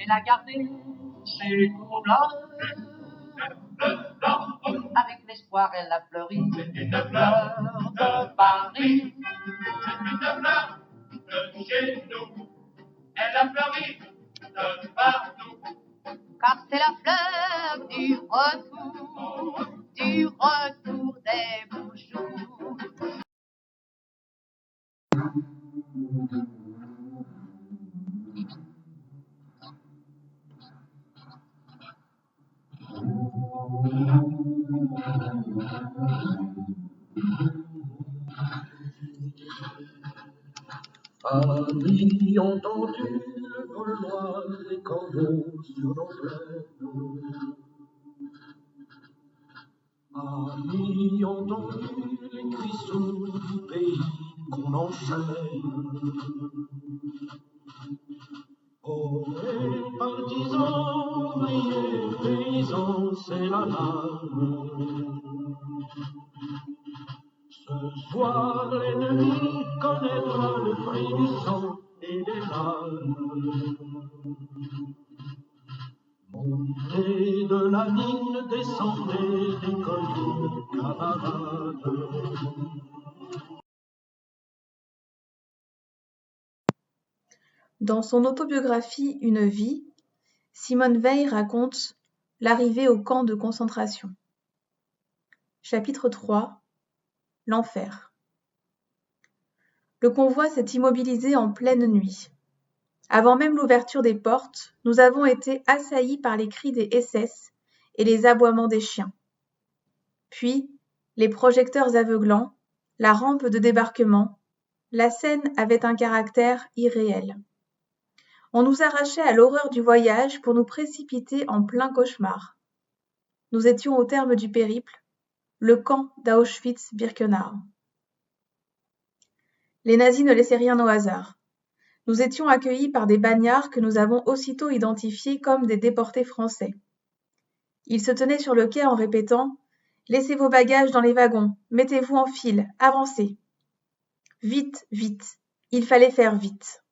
Elle a gardé ses couleurs. Avec l'espoir, elle a fleuri une fleur de Paris. C'est une fleur de chez nous. Elle a fleuri de partout. Car c'est la fleur du retour des beaux jours. Paris entendu le vol noir des corbeaux sur nos plaines. Paris entendu les cris sourds du pays qu'on enchaîne. Poètes, partisans, ouvriers, paysans, c'est la larme. Ce soir, l'ennemi connaîtra le prix du sang et des larmes. Montez de la mine, descendez des collines, camarades. Dans son autobiographie Une vie, Simone Veil raconte l'arrivée au camp de concentration. Chapitre 3 L'enfer. Le convoi s'est immobilisé en pleine nuit. Avant même l'ouverture des portes, nous avons été assaillis par les cris des SS et les aboiements des chiens. Puis, les projecteurs aveuglants, la rampe de débarquement, la scène avait un caractère irréel. On nous arrachait à l'horreur du voyage pour nous précipiter en plein cauchemar. Nous étions au terme du périple, le camp d'Auschwitz-Birkenau. Les nazis ne laissaient rien au hasard. Nous étions accueillis par des bagnards que nous avons aussitôt identifiés comme des déportés français. Ils se tenaient sur le quai en répétant « Laissez vos bagages dans les wagons, mettez-vous en file, avancez !» Vite, vite, il fallait faire vite.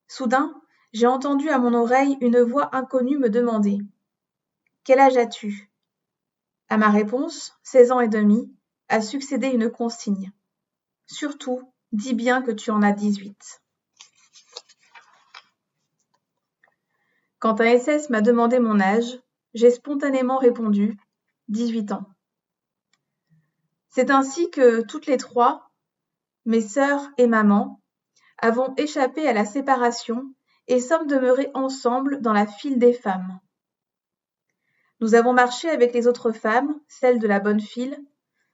Soudain, j'ai entendu à mon oreille une voix inconnue me demander « Quel âge as-tu » À ma réponse, 16 ans et demi, a succédé une consigne. Surtout, dis bien que tu en as 18. Quand un SS m'a demandé mon âge, j'ai spontanément répondu 18 ans. C'est ainsi que toutes les trois, mes sœurs et maman, avons échappé à la séparation et sommes demeurées ensemble dans la file des femmes. Nous avons marché avec les autres femmes, celles de la bonne file,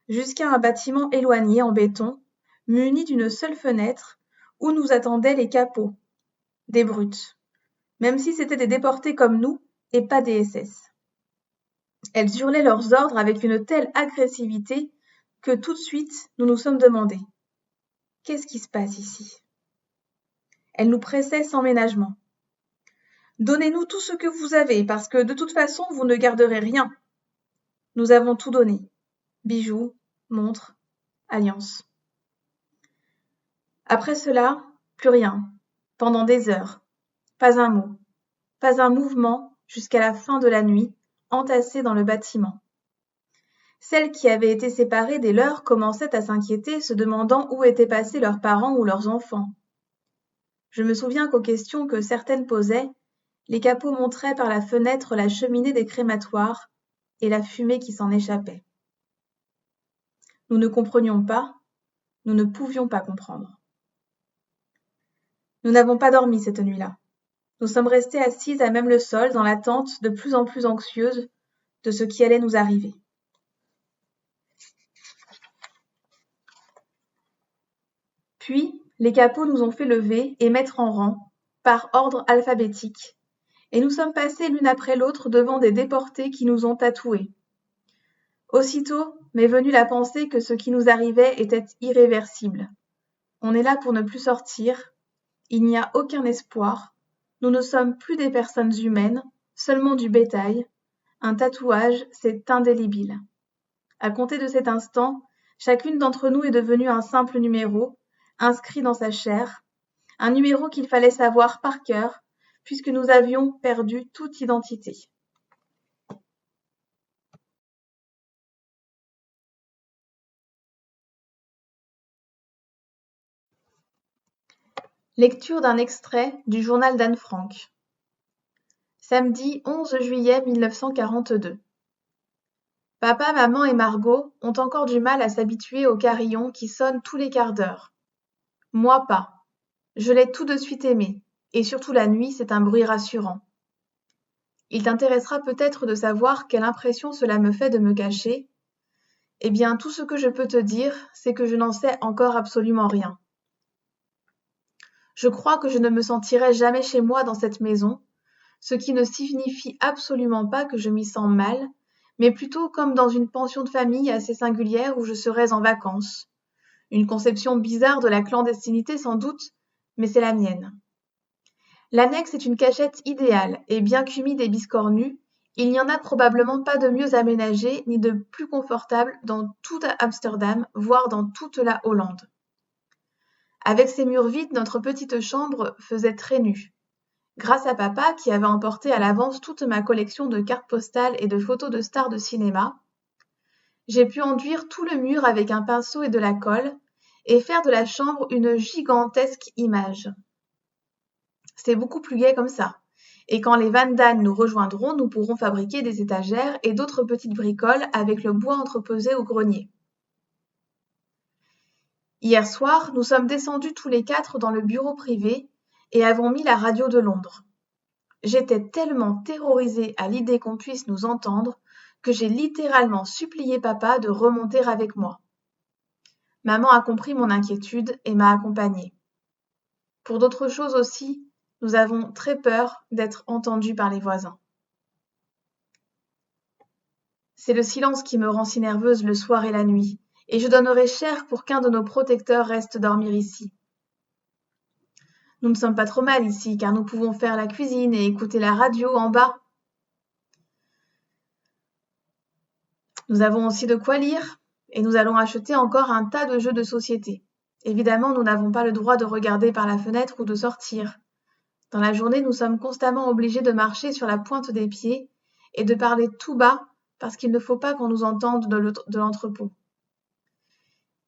jusqu'à un bâtiment éloigné en béton, muni d'une seule fenêtre, où nous attendaient les capots, des brutes, même si c'étaient des déportés comme nous et pas des SS. Elles hurlaient leurs ordres avec une telle agressivité que tout de suite nous nous sommes demandé « Qu'est-ce qui se passe ici ?» Elles nous pressaient sans ménagement. « Donnez-nous tout ce que vous avez, parce que de toute façon vous ne garderez rien. » Nous avons tout donné. Bijoux, montres, alliances. Après cela, plus rien, pendant des heures. Pas un mot, pas un mouvement jusqu'à la fin de la nuit, entassés dans le bâtiment. Celles qui avaient été séparées des leurs commençaient à s'inquiéter, se demandant où étaient passés leurs parents ou leurs enfants. Je me souviens qu'aux questions que certaines posaient, les capots montraient par la fenêtre la cheminée des crématoires et la fumée qui s'en échappait. Nous ne comprenions pas, nous ne pouvions pas comprendre. Nous n'avons pas dormi cette nuit-là. Nous sommes restées assises à même le sol dans l'attente de plus en plus anxieuse de ce qui allait nous arriver. Puis, les capots nous ont fait lever et mettre en rang, par ordre alphabétique, et nous sommes passées l'une après l'autre devant des déportés qui nous ont tatoués. Aussitôt m'est venue la pensée que ce qui nous arrivait était irréversible. On est là pour ne plus sortir, il n'y a aucun espoir, nous ne sommes plus des personnes humaines, seulement du bétail. Un tatouage, c'est indélébile. À compter de cet instant, chacune d'entre nous est devenue un simple numéro, inscrit dans sa chair, un numéro qu'il fallait savoir par cœur, puisque nous avions perdu toute identité. Lecture d'un extrait du journal d'Anne Frank. Samedi 11 juillet 1942. Papa, maman et Margot ont encore du mal à s'habituer au carillon qui sonne tous les quarts d'heure. Moi pas. Je l'ai tout de suite aimé, et surtout la nuit, c'est un bruit rassurant. Il t'intéressera peut-être de savoir quelle impression cela me fait de me cacher. Eh bien, tout ce que je peux te dire, c'est que je n'en sais encore absolument rien. Je crois que je ne me sentirai jamais chez moi dans cette maison, ce qui ne signifie absolument pas que je m'y sens mal, mais plutôt comme dans une pension de famille assez singulière où je serais en vacances. Une conception bizarre de la clandestinité sans doute, mais c'est la mienne. L'annexe est une cachette idéale, et bien qu'humide et biscornue, il n'y en a probablement pas de mieux aménagée ni de plus confortable dans tout Amsterdam, voire dans toute la Hollande. Avec ses murs vides, notre petite chambre faisait très nue. Grâce à papa, qui avait emporté à l'avance toute ma collection de cartes postales et de photos de stars de cinéma, j'ai pu enduire tout le mur avec un pinceau et de la colle, et faire de la chambre une gigantesque image. C'est beaucoup plus gai comme ça. Et quand les Van Daan nous rejoindront, nous pourrons fabriquer des étagères et d'autres petites bricoles avec le bois entreposé au grenier. Hier soir, nous sommes descendus tous les 4 dans le bureau privé et avons mis la radio de Londres. J'étais tellement terrorisée à l'idée qu'on puisse nous entendre que j'ai littéralement supplié papa de remonter avec moi. Maman a compris mon inquiétude et m'a accompagnée. Pour d'autres choses aussi, nous avons très peur d'être entendus par les voisins. C'est le silence qui me rend si nerveuse le soir et la nuit, et je donnerais cher pour qu'un de nos protecteurs reste dormir ici. Nous ne sommes pas trop mal ici, car nous pouvons faire la cuisine et écouter la radio en bas. Nous avons aussi de quoi lire, et nous allons acheter encore un tas de jeux de société. Évidemment, nous n'avons pas le droit de regarder par la fenêtre ou de sortir. Dans la journée, nous sommes constamment obligés de marcher sur la pointe des pieds et de parler tout bas parce qu'il ne faut pas qu'on nous entende de l'entrepôt.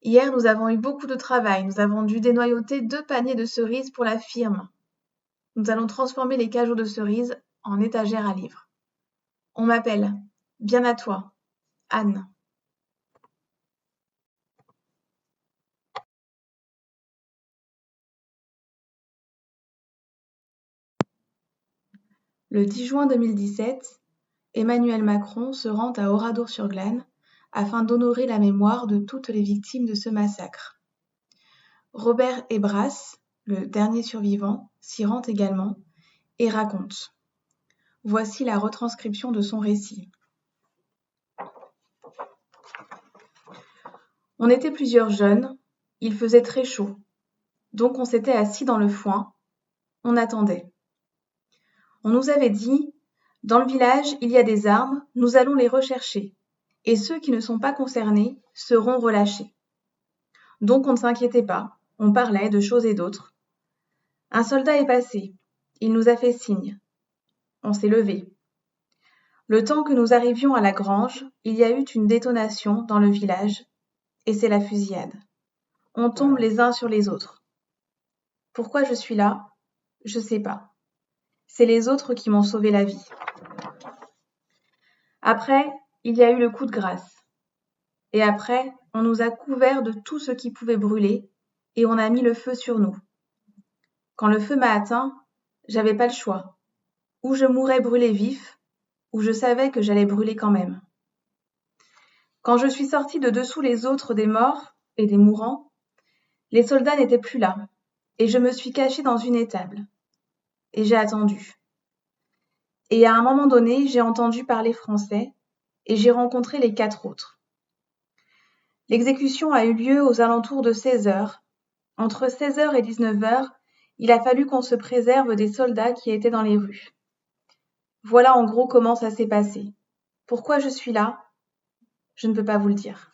Hier, nous avons eu beaucoup de travail. Nous avons dû dénoyauter 2 paniers de cerises pour la firme. Nous allons transformer les cajots de cerises en étagères à livres. On m'appelle. Bien à toi. Anne. Le 10 juin 2017, Emmanuel Macron se rend à Oradour-sur-Glane afin d'honorer la mémoire de toutes les victimes de ce massacre. Robert Ebras, le dernier survivant, s'y rend également et raconte. Voici la retranscription de son récit. On était plusieurs jeunes, il faisait très chaud, donc on s'était assis dans le foin, on attendait. On nous avait dit, dans le village, il y a des armes, nous allons les rechercher, et ceux qui ne sont pas concernés seront relâchés. Donc on ne s'inquiétait pas, on parlait de choses et d'autres. Un soldat est passé, il nous a fait signe. On s'est levé. Le temps que nous arrivions à la grange, il y a eu une détonation dans le village, et c'est la fusillade. On tombe les uns sur les autres. Pourquoi je suis là? Je sais pas. C'est les autres qui m'ont sauvé la vie. Après, il y a eu le coup de grâce. Et après, on nous a couverts de tout ce qui pouvait brûler, et on a mis le feu sur nous. Quand le feu m'a atteint, j'avais pas le choix. Ou je mourais brûlé vif, ou je savais que j'allais brûler quand même. Quand je suis sortie de dessous les autres des morts et des mourants, les soldats n'étaient plus là, et je me suis cachée dans une étable. Et j'ai attendu. Et à un moment donné, j'ai entendu parler français, et j'ai rencontré les 4 autres. L'exécution a eu lieu aux alentours de 16h. Entre 16h et 19h, il a fallu qu'on se préserve des soldats qui étaient dans les rues. Voilà en gros comment ça s'est passé. Pourquoi je suis là? Je ne peux pas vous le dire.